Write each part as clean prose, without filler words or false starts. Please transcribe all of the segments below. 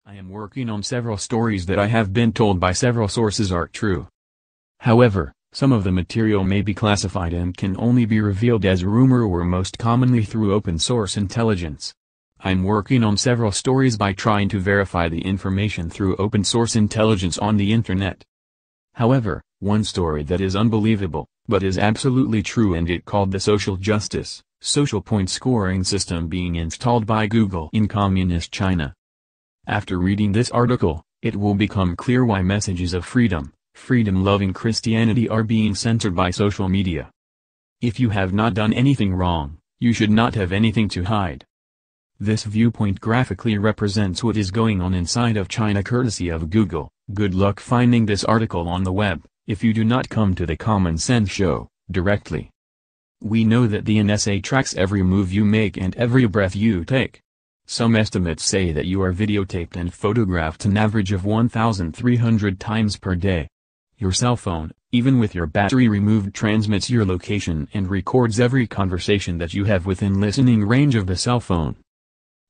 I am working on several stories that I have been told by several sources are true. However, some of the material may be classified and can only be revealed as rumor or most commonly through open source intelligence. I'm working on several stories by trying to verify the information through open source intelligence on the internet. However, one story that is unbelievable, but is absolutely true, and it called the social justice, social point scoring system being installed by Google in communist China. After reading this article, it will become clear why messages of freedom, freedom-loving Christianity are being censored by social media. If you have not done anything wrong, you should not have anything to hide. This viewpoint graphically represents what is going on inside of China courtesy of Google. Good luck finding this article on the web, if you do not come to the Common Sense Show, directly. We know that the NSA tracks every move you make and every breath you take. Some estimates say that you are videotaped and photographed an average of 1,300 times per day. Your cell phone, even with your battery removed, transmits your location and records every conversation that you have within listening range of the cell phone.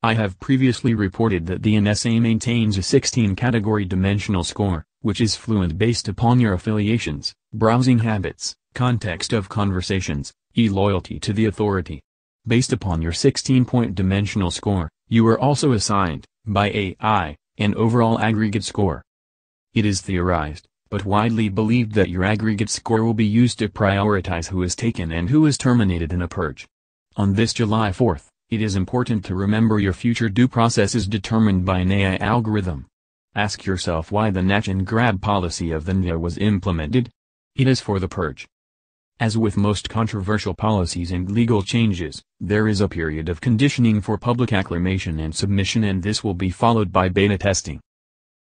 I have previously reported that the NSA maintains a 16-category dimensional score, which is fluent based upon your affiliations, browsing habits, context of conversations, loyalty to the authority. Based upon your 16-point dimensional score, you are also assigned, by AI, an overall aggregate score. It is theorized, but widely believed that your aggregate score will be used to prioritize who is taken and who is terminated in a purge. On this July 4th, it is important to remember your future due process is determined by an AI algorithm. Ask yourself why the snatch and grab policy of the NSA was implemented. It is for the purge. As with most controversial policies and legal changes, there is a period of conditioning for public acclamation and submission, and this will be followed by beta testing.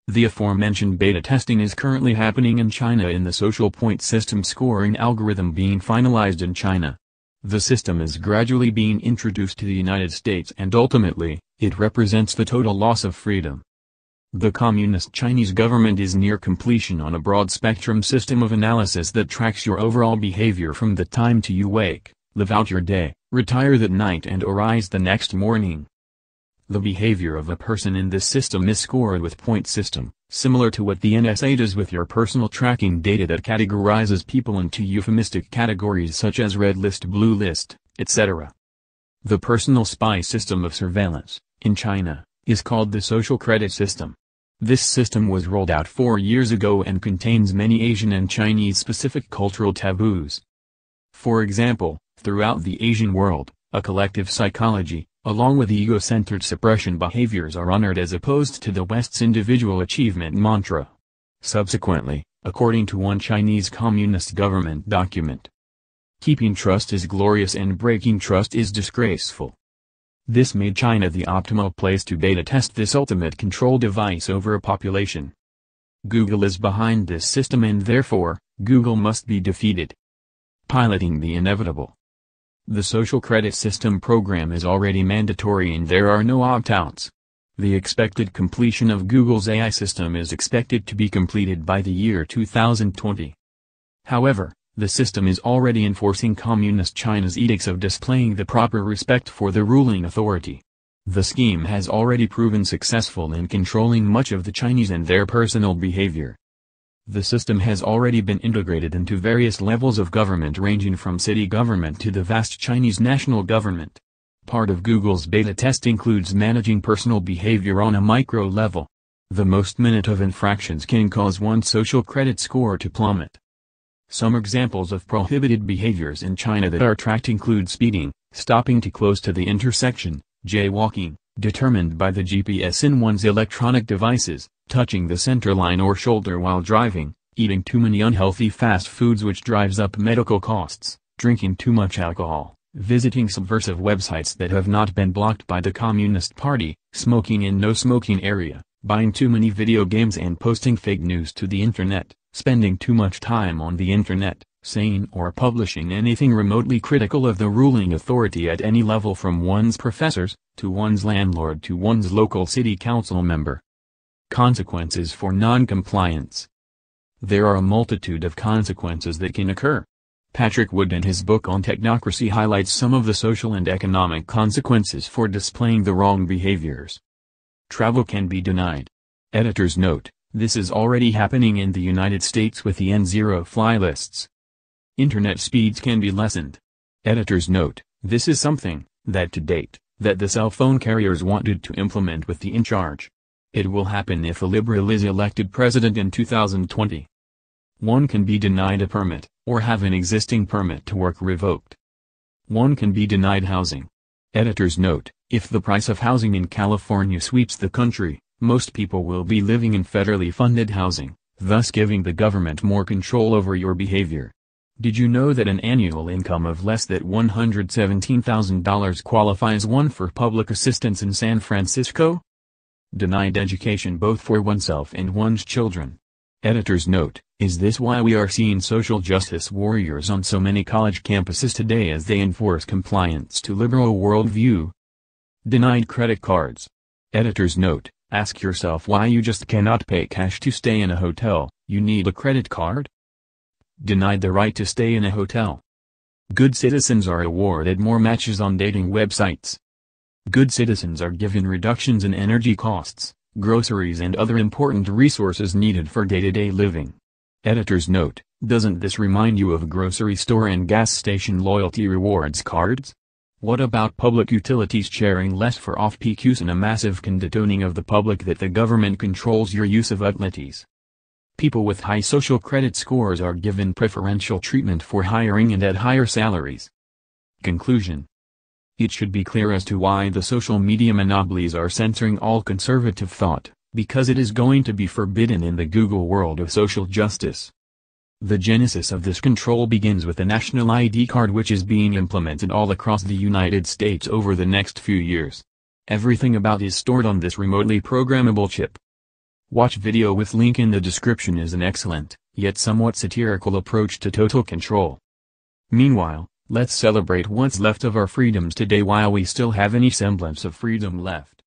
The aforementioned beta testing is currently happening in China in the social point system scoring algorithm being finalized in China. The system is gradually being introduced to the United States, and ultimately, it represents the total loss of freedom. The Communist Chinese government is near completion on a broad-spectrum system of analysis that tracks your overall behavior from the time you wake, live out your day, retire that night and arise the next morning. The behavior of a person in this system is scored with point system, similar to what the NSA does with your personal tracking data that categorizes people into euphemistic categories such as red list, blue list, etc. The personal spy system of surveillance, in China, is called the social credit system. This system was rolled out 4 years ago and contains many Asian and Chinese-specific cultural taboos. For example, throughout the Asian world, a collective psychology, along with ego-centered suppression behaviors, are honored as opposed to the West's individual achievement mantra. Subsequently, according to one Chinese Communist government document, keeping trust is glorious and breaking trust is disgraceful. This made China the optimal place to beta test this ultimate control device over a population. Google is behind this system, and therefore, Google must be defeated. Piloting the inevitable. The social credit system program is already mandatory and there are no opt-outs. The expected completion of Google's AI system is expected to be completed by the year 2020. However, the system is already enforcing Communist China's edicts of displaying the proper respect for the ruling authority. The scheme has already proven successful in controlling much of the Chinese and their personal behavior. The system has already been integrated into various levels of government, ranging from city government to the vast Chinese national government. Part of Google's beta test includes managing personal behavior on a micro level. The most minute of infractions can cause one's social credit score to plummet. Some examples of prohibited behaviors in China that are tracked include speeding, stopping too close to the intersection, jaywalking, determined by the GPS in one's electronic devices, touching the center line or shoulder while driving, eating too many unhealthy fast foods which drives up medical costs, drinking too much alcohol, visiting subversive websites that have not been blocked by the Communist Party, smoking in no smoking area, buying too many video games and posting fake news to the internet, spending too much time on the internet, saying or publishing anything remotely critical of the ruling authority at any level, from one's professors, to one's landlord, to one's local city council member. Consequences for non-compliance. There are a multitude of consequences that can occur. Patrick Wood in his book on technocracy highlights some of the social and economic consequences for displaying the wrong behaviors. Travel can be denied. Editor's note: this is already happening in the United States with the N0 fly lists. Internet speeds can be lessened. Editor's note: this is something that to date, that the cell phone carriers wanted to implement with the in charge. It will happen if a liberal is elected president in 2020. One can be denied a permit, or have an existing permit to work revoked. One can be denied housing. Editor's note: if the price of housing in California sweeps the country, most people will be living in federally funded housing, thus giving the government more control over your behavior. Did you know that an annual income of less than $117,000 qualifies one for public assistance in San Francisco? Denied education both for oneself and one's children. Editor's note: is this why we are seeing social justice warriors on so many college campuses today as they enforce compliance to liberal worldview? Denied credit cards. Editor's note: ask yourself why you just cannot pay cash to stay in a hotel, you need a credit card? Denied the right to stay in a hotel. Good citizens are awarded more matches on dating websites. Good citizens are given reductions in energy costs, groceries and other important resources needed for day-to-day living. Editor's note: doesn't this remind you of grocery store and gas station loyalty rewards cards? What about public utilities sharing less for off-peak use and a massive condoning of the public that the government controls your use of utilities? People with high social credit scores are given preferential treatment for hiring and at higher salaries. Conclusion: it should be clear as to why the social media monopolies are censoring all conservative thought, because it is going to be forbidden in the Google world of social justice. The genesis of this control begins with a national ID card which is being implemented all across the United States over the next few years. Everything about is stored on this remotely programmable chip. Watch video with link in the description is an excellent, yet somewhat satirical approach to total control. Meanwhile, let's celebrate what's left of our freedoms today while we still have any semblance of freedom left.